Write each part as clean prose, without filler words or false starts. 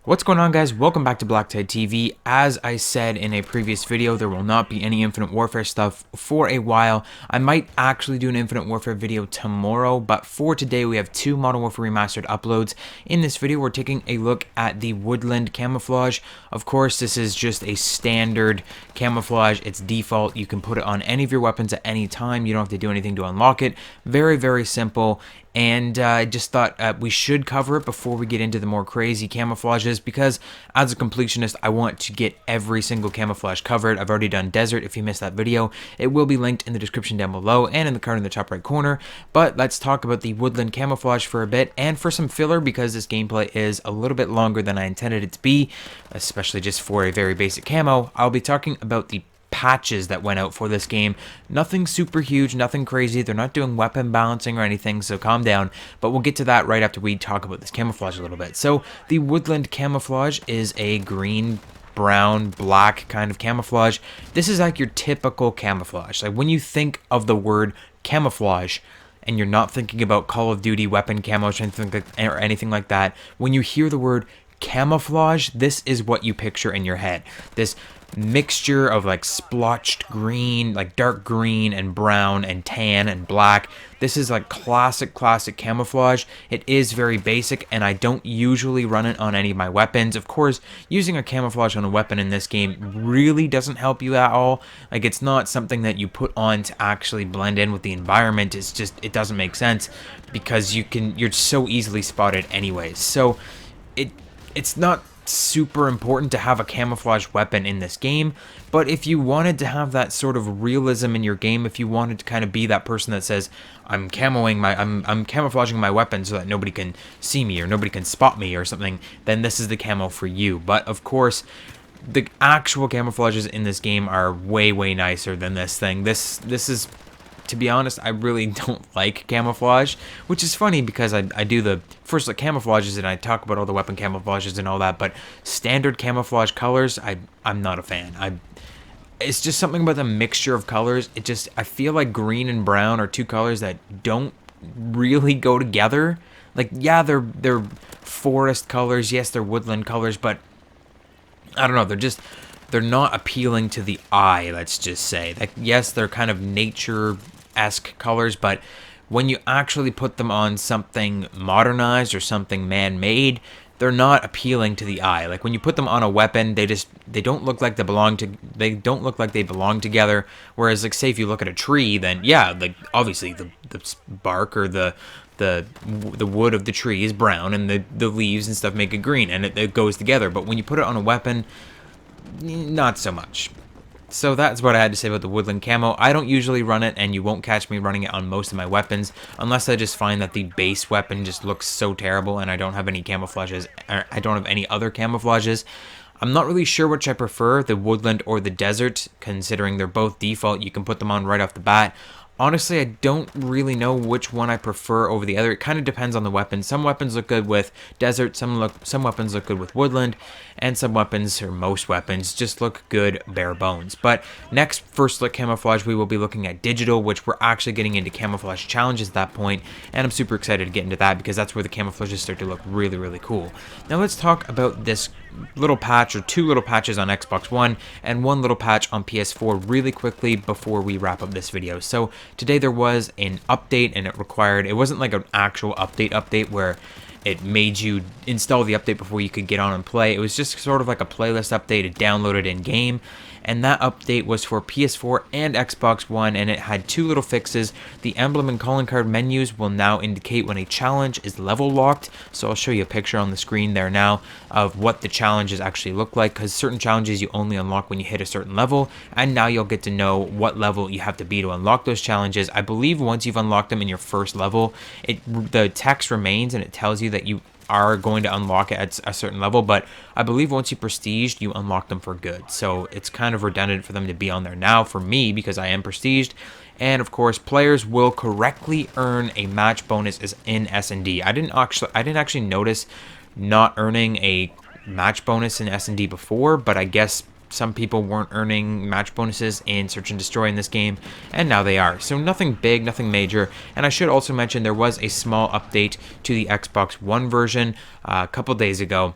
What's going on, guys? Welcome back to BlackTideTV. As I said in a previous video, there will not be any Infinite Warfare stuff for a while. I might actually do an Infinite Warfare video tomorrow, but for today we have two Modern Warfare Remastered uploads. In this video, we're taking a look at the Woodland camouflage. Of course, this is just a standard camouflage. It's default. You can put it on any of your weapons at any time. You don't have to do anything to unlock it. Very, very simple. And I just thought we should cover it before we get into the more crazy camouflages, because as a completionist, I want to get every single camouflage covered. I've already done Desert. If you missed that video, it will be linked in the description down below and in the card in the top right corner. But let's talk about the Woodland camouflage for a bit, and for some filler, because this gameplay is a little bit longer than I intended it to be, especially just for a very basic camo. I'll be talking about the patches that went out for this game. Nothing super huge, nothing crazy. They're not doing weapon balancing or anything, so calm down. But we'll get to that right after we talk about this camouflage a little bit. So the Woodland camouflage is a green, brown, black kind of camouflage. This is like your typical camouflage. Like when you think of the word camouflage, and you're not thinking about Call of Duty weapon camo or anything like that, when you hear the word camouflage, this is what you picture in your head. This mixture of like splotched green, like dark green and brown and tan and black. This is like classic camouflage. It is very basic, and I don't usually run it on any of my weapons. Of course, using a camouflage on a weapon in this game really doesn't help you at all. Like, it's not something that you put on to actually blend in with the environment. It's just, it doesn't make sense because you're so easily spotted anyways. So it's not super important to have a camouflage weapon in this game, but if you wanted to have that sort of realism in your game, if you wanted to kind of be that person that says, I'm camouflaging my weapon so that nobody can see me or nobody can spot me or something, then this is the camo for you. But of course, the actual camouflages in this game are way nicer than this thing. This is, to be honest, I really don't like camouflage, which is funny because I do the first look camouflages and I talk about all the weapon camouflages and all that, but standard camouflage colors, I'm not a fan. It's just something about the mixture of colors. I feel like green and brown are two colors that don't really go together. Like, yeah, they're forest colors, yes, they're woodland colors, but I don't know, they're not appealing to the eye, let's just say. Like, yes, they're kind of nature-esque colors, but when you actually put them on something modernized or something man-made, they're not appealing to the eye. Like when you put them on a weapon, they don't look like they belong together. Whereas, like, say if you look at a tree, then yeah, like obviously the bark or the wood of the tree is brown, and the leaves and stuff make it green, and it goes together. But when you put it on a weapon, not so much. So that's what I had to say about the Woodland camo. I don't usually run it, and you won't catch me running it on most of my weapons, unless I just find that the base weapon just looks so terrible and I don't have any camouflages, or I don't have any other camouflages. I'm not really sure which I prefer, the Woodland or the Desert, considering they're both default. You can put them on right off the bat. Honestly, I don't really know which one I prefer over the other. It kind of depends on the weapon. Some weapons look good with Desert, some weapons look good with Woodland, and some weapons, or most weapons, just look good bare bones. But next, first look camouflage, we will be looking at digital, which we're actually getting into camouflage challenges at that point, and I'm super excited to get into that because that's where the camouflages start to look really cool. Now let's talk about this little patch, or two little patches on Xbox One and one little patch on PS4 really quickly before we wrap up this video. So today there was an update, and it wasn't like an actual update where it made you install the update before you could get on and play. It was just sort of like a playlist update. It downloaded in game, and that update was for PS4 and Xbox One, and it had two little fixes. The emblem and calling card menus will now indicate when a challenge is level locked, so I'll show you a picture on the screen there now of what the challenges actually look like, because certain challenges you only unlock when you hit a certain level, and now you'll get to know what level you have to be to unlock those challenges. I believe once you've unlocked them in your first level, the text remains and it tells you that you are going to unlock it at a certain level, but I believe once you prestiged, you unlock them for good. So it's kind of redundant for them to be on there now for me because I am prestiged. And of course, players will correctly earn a match bonus in S&D. I didn't actually notice not earning a match bonus in S&D before, but I guess some people weren't earning match bonuses in Search and Destroy in this game, and now they are. So nothing big, nothing major. And I should also mention there was a small update to the Xbox One version a couple days ago.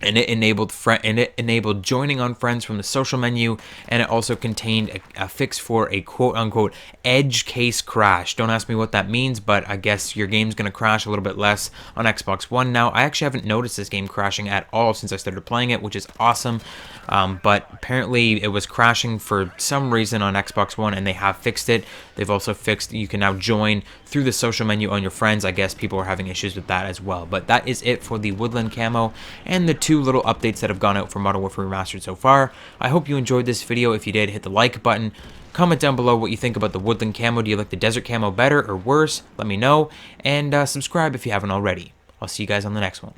and it enabled joining on friends from the social menu, and it also contained a fix for a quote-unquote edge case crash. Don't ask me what that means, but I guess your game's gonna crash a little bit less on Xbox One now. I actually haven't noticed this game crashing at all since I started playing it, which is awesome. But apparently it was crashing for some reason on Xbox One, and they have fixed it. They've also fixed you can now join through the social menu on your friends. I guess people are having issues with that as well. But that is it for the Woodland camo and the 2 little updates that have gone out for Modern Warfare Remastered so far. I hope you enjoyed this video. If you did, hit the like button. Comment down below what you think about the Woodland camo. Do you like the desert camo better or worse? Let me know. And subscribe if you haven't already. I'll see you guys on the next one.